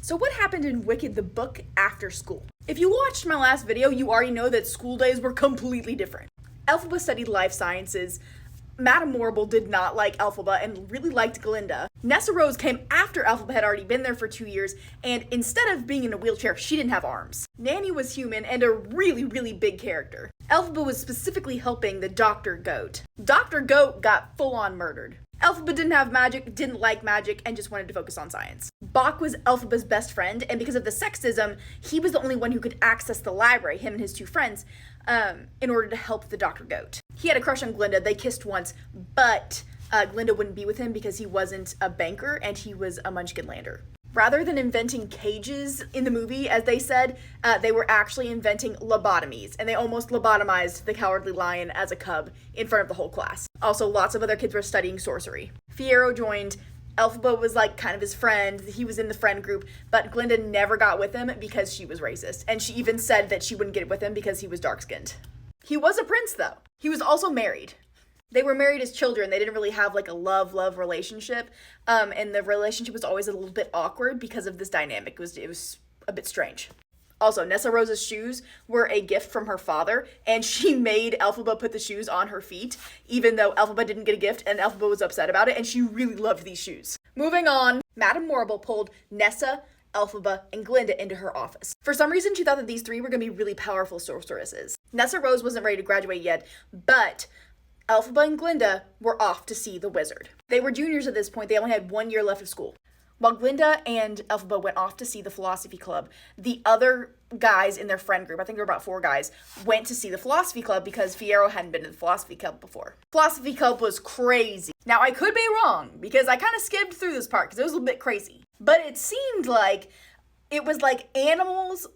So what happened in Wicked the book after school? If you watched my last video, you already know that school days were completely different. Elphaba studied life sciences. Madame Morrible did not like Elphaba and really liked Glinda. Nessa Rose came after Elphaba had already been there for 2 years, and instead of being in a wheelchair, she didn't have arms. Nanny was human and a really, really big character. Elphaba was specifically helping the Dr. Goat. Dr. Goat got full-on murdered. Elphaba didn't have magic, didn't like magic, and just wanted to focus on science. Bach was Elphaba's best friend, and because of the sexism, he was the only one who could access the library, him and his two friends, in order to help the Dr. Goat. He had a crush on Glinda, they kissed once, but Glinda wouldn't be with him because he wasn't a banker and he was a Munchkinlander. Rather than inventing cages in the movie, as they said, they were actually inventing lobotomies, and they almost lobotomized the Cowardly Lion as a cub in front of the whole class. Also, lots of other kids were studying sorcery. Fiyero joined. Elphaba was like kind of his friend. He was in the friend group, but Glinda never got with him because she was racist, and she even said that she wouldn't get with him because he was dark-skinned. He was a prince, though. He was also married. They were married as children. They didn't really have like a love relationship. And the relationship was always a little bit awkward because of this dynamic. It was a bit strange. Also, Nessa Rose's shoes were a gift from her father, and she made Elphaba put the shoes on her feet, even though Elphaba didn't get a gift, and Elphaba was upset about it, and she really loved these shoes. Moving on, Madame Morrible pulled Nessa, Elphaba, and Glinda into her office. For some reason, she thought that these three were going to be really powerful sorceresses. Nessa Rose wasn't ready to graduate yet, but Elphaba and Glinda were off to see the wizard. They were juniors at this point. They only had 1 year left of school. While Glinda and Elphaba went off to see the philosophy club, the other guys in their friend group, I think there were about 4 guys, went to see the philosophy club because Fiyero hadn't been to the philosophy club before. Philosophy club was crazy. Now, I could be wrong because I kind of skimmed through this part because it was a little bit crazy. But it seemed like it was like animals,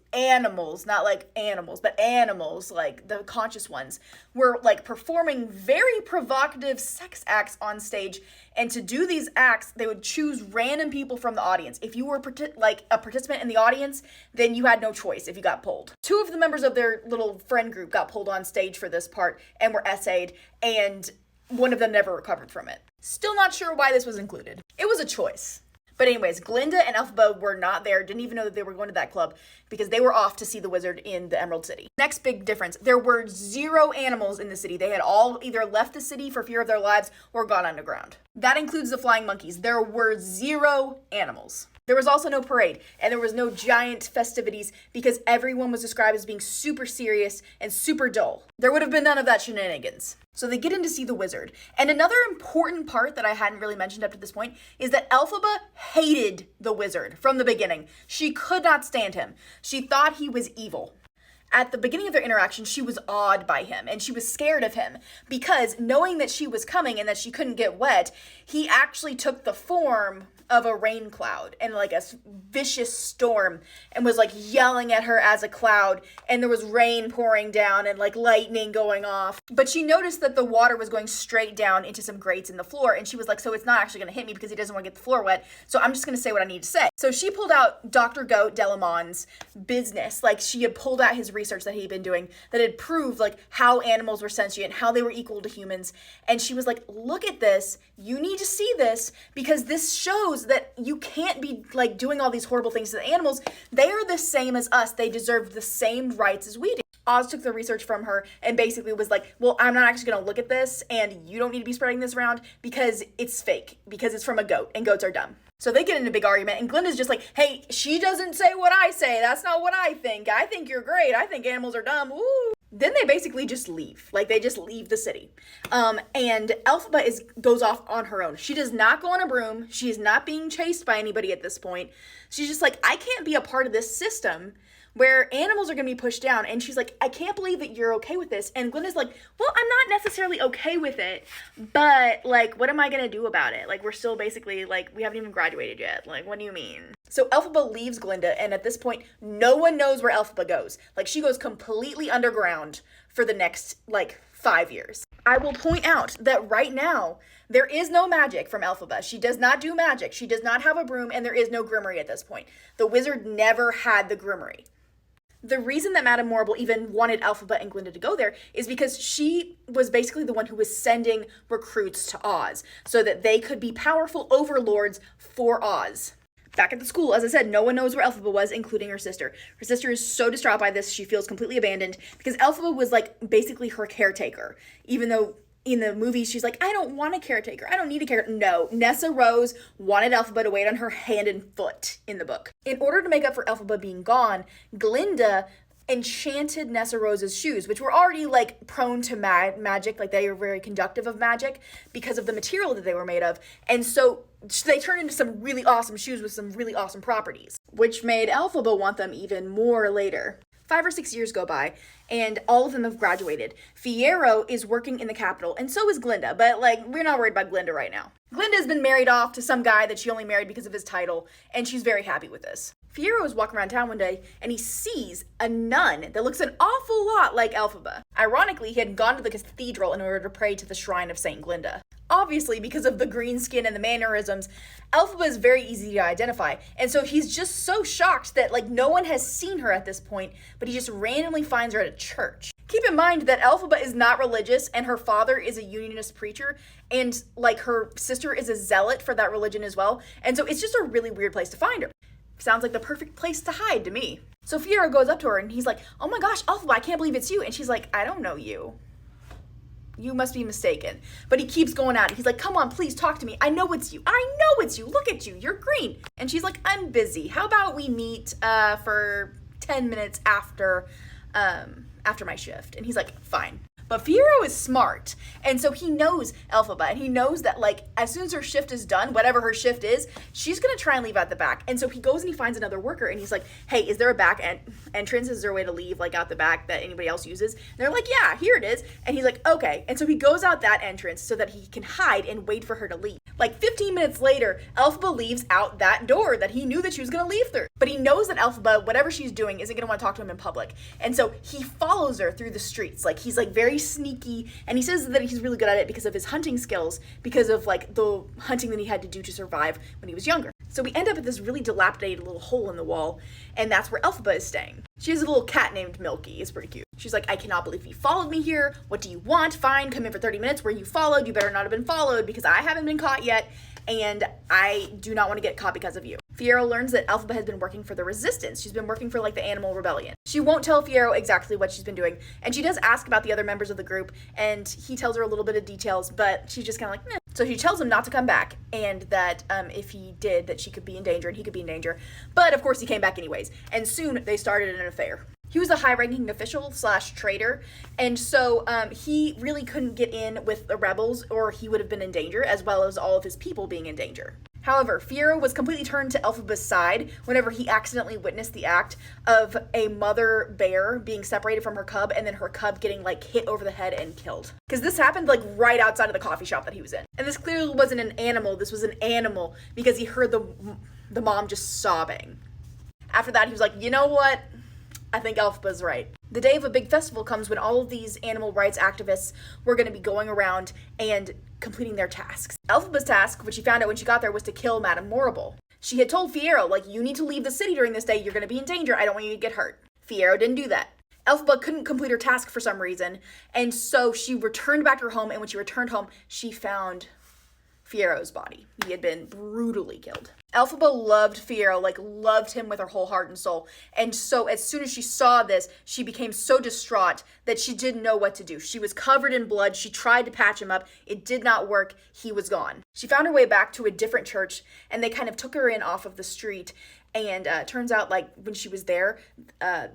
not like animals, but animals, like the conscious ones, were like performing very provocative sex acts on stage. And to do these acts, they would choose random people from the audience. If you were like a participant in the audience, then you had no choice if you got pulled. 2 of the members of their little friend group got pulled on stage for this part and were essayed, and one of them never recovered from it. Still not sure why this was included. It was a choice. But anyways, Glinda and Elphaba were not there, didn't even know that they were going to that club because they were off to see the wizard in the Emerald City. Next big difference, there were 0 animals in the city. They had all either left the city for fear of their lives or gone underground. That includes the flying monkeys. There were 0 animals. There was also no parade, and there was no giant festivities because everyone was described as being super serious and super dull. There would have been none of that shenanigans. So they get in to see the wizard. And another important part that I hadn't really mentioned up to this point is that Elphaba hated the wizard from the beginning. She could not stand him. She thought he was evil. At the beginning of their interaction, she was awed by him and she was scared of him because knowing that she was coming and that she couldn't get wet, he actually took the form of a rain cloud and like a vicious storm and was like yelling at her as a cloud, and there was rain pouring down and like lightning going off. But she noticed that the water was going straight down into some grates in the floor, and she was like, so it's not actually going to hit me because he doesn't want to get the floor wet, so I'm just going to say what I need to say. So she pulled out Dr. Goat Delamon's business. Like, she had pulled out his research that he'd been doing that had proved like how animals were sentient, how they were equal to humans, and she was like, look at this, you need to see this because this shows that you can't be like doing all these horrible things to the animals. They are the same as us. They deserve the same rights as we do. Oz took the research from her and basically was like, well, I'm not actually going to look at this, and you don't need to be spreading this around because it's fake, because it's from a goat, and goats are dumb. So they get in a big argument, and Glinda's just like, hey, she doesn't say what I say. That's not what I think. I think you're great. I think animals are dumb. Ooh. Then they basically just leave. Like, they just leave the city. And Elphaba goes off on her own. She does not go on a broom. She is not being chased by anybody at this point. She's just like, I can't be a part of this system where animals are going to be pushed down. And she's like, I can't believe that you're okay with this. And Glinda's like, well, I'm not necessarily okay with it, but like, what am I going to do about it? Like, we're still basically like, we haven't even graduated yet. Like, what do you mean? So Elphaba leaves Glinda, and at this point, no one knows where Elphaba goes. Like, she goes completely underground for the next like 5 years. I will point out that right now, there is no magic from Elphaba. She does not do magic. She does not have a broom, and there is no grimoire at this point. The wizard never had the grimoire. The reason that Madame Morrible even wanted Elphaba and Glinda to go there is because she was basically the one who was sending recruits to Oz so that they could be powerful overlords for Oz. Back at the school, as I said, no one knows where Elphaba was, including her sister. Her sister is so distraught by this, she feels completely abandoned because Elphaba was like basically her caretaker. Even though in the movie she's like, I don't want a caretaker. I don't need a caretaker. No, Nessa Rose wanted Elphaba to wait on her hand and foot in the book. In order to make up for Elphaba being gone, Glinda enchanted Nessa Rose's shoes, which were already like prone to magic, like they were very conductive of magic because of the material that they were made of. And so they turned into some really awesome shoes with some really awesome properties, which made Elphaba want them even more later. 5 or 6 years go by, and all of them have graduated. Fiyero is working in the capital, and so is Glinda, but like, we're not worried about Glinda right now. Glinda has been married off to some guy that she only married because of his title, and she's very happy with this. Fiyero is walking around town one day, and he sees a nun that looks an awful lot like Elphaba. Ironically, he had gone to the cathedral in order to pray to the shrine of Saint Glinda. Obviously, because of the green skin and the mannerisms, Elphaba is very easy to identify. And so he's just so shocked that like no one has seen her at this point, but he just randomly finds her at a church. Keep in mind that Elphaba is not religious and her father is a unionist preacher and like her sister is a zealot for that religion as well. And so it's just a really weird place to find her. Sounds like the perfect place to hide to me. So Fiyero goes up to her and he's like, oh my gosh, Elphaba, I can't believe it's you. And she's like, I don't know you. You must be mistaken. But he keeps going at it. He's like, come on, please talk to me. I know it's you. I know it's you. Look at you. You're green. And she's like, I'm busy. How about we meet for 10 minutes after my shift? And he's like, fine. But Fiyero is smart, and so he knows Elphaba, and he knows that, like, as soon as her shift is done, whatever her shift is, she's gonna try and leave out the back. And so he goes and he finds another worker, and he's like, hey, is there a back entrance? Is there a way to leave, like, out the back that anybody else uses? And they're like, yeah, here it is. And he's like, okay. And so he goes out that entrance so that he can hide and wait for her to leave. Like, 15 minutes later, Elphaba leaves out that door that he knew that she was gonna leave through. But he knows that Elphaba, whatever she's doing, isn't gonna want to talk to him in public. And so he follows her through the streets. Like, he's, like, very sneaky, and he says that he's really good at it because of his hunting skills, because of like the hunting that he had to do to survive when he was younger. So we end up at this really dilapidated little hole in the wall, and that's where Elphaba is staying. She has a little cat named Milky. It's pretty cute. She's like, I cannot believe you followed me here. What do you want? Fine, come in for 30 minutes. Where you followed, you better not have been followed because I haven't been caught yet, and I do not want to get caught because of you. Fiyero learns that Elphaba has been working for the Resistance. She's been working for like the Animal Rebellion. She won't tell Fiyero exactly what she's been doing, and she does ask about the other members of the group, and he tells her a little bit of details, but she's just kind of like, meh. So she tells him not to come back, and that if he did, that she could be in danger and he could be in danger. But of course he came back anyways, and soon they started an affair. He was a high-ranking official / traitor, and so he really couldn't get in with the rebels or he would have been in danger, as well as all of his people being in danger. However, Fiyero was completely turned to Elphaba's side whenever he accidentally witnessed the act of a mother bear being separated from her cub and then her cub getting like hit over the head and killed. Because this happened like right outside of the coffee shop that he was in. And this clearly wasn't an animal, this was an animal because he heard the mom just sobbing. After that, he was like, you know what? I think Elphaba's right. The day of a big festival comes when all of these animal rights activists were going to be going around and completing their tasks. Elphaba's task, which she found out when she got there, was to kill Madame Morrible. She had told Fiyero, like, you need to leave the city during this day. You're going to be in danger. I don't want you to get hurt. Fiyero didn't do that. Elphaba couldn't complete her task for some reason, and so she returned back to her home, and when she returned home, she found Fiyero's body. He had been brutally killed. Elphaba loved Fiyero, like loved him with her whole heart and soul. And so as soon as she saw this, she became so distraught that she didn't know what to do. She was covered in blood. She tried to patch him up. It did not work. He was gone. She found her way back to a different church, and they kind of took her in off of the street. And turns out, like, when she was there,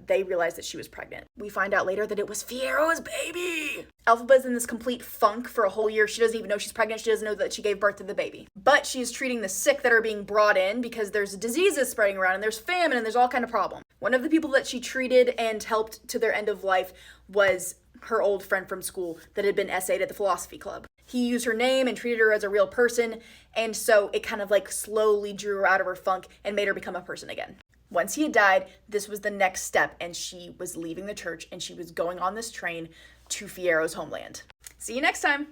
they realized that she was pregnant. We find out later that it was Fiyero's baby! Elphaba's in this complete funk for a whole year. She doesn't even know she's pregnant. She doesn't know that she gave birth to the baby. But she is treating the sick that are being brought in because there's diseases spreading around and there's famine and there's all kind of problems. One of the people that she treated and helped to their end of life was her old friend from school that had been essayed at the philosophy club. He used her name and treated her as a real person, and so it kind of like slowly drew her out of her funk and made her become a person again. Once he had died, this was the next step, and she was leaving the church and she was going on this train to Fiyero's homeland. See you next time!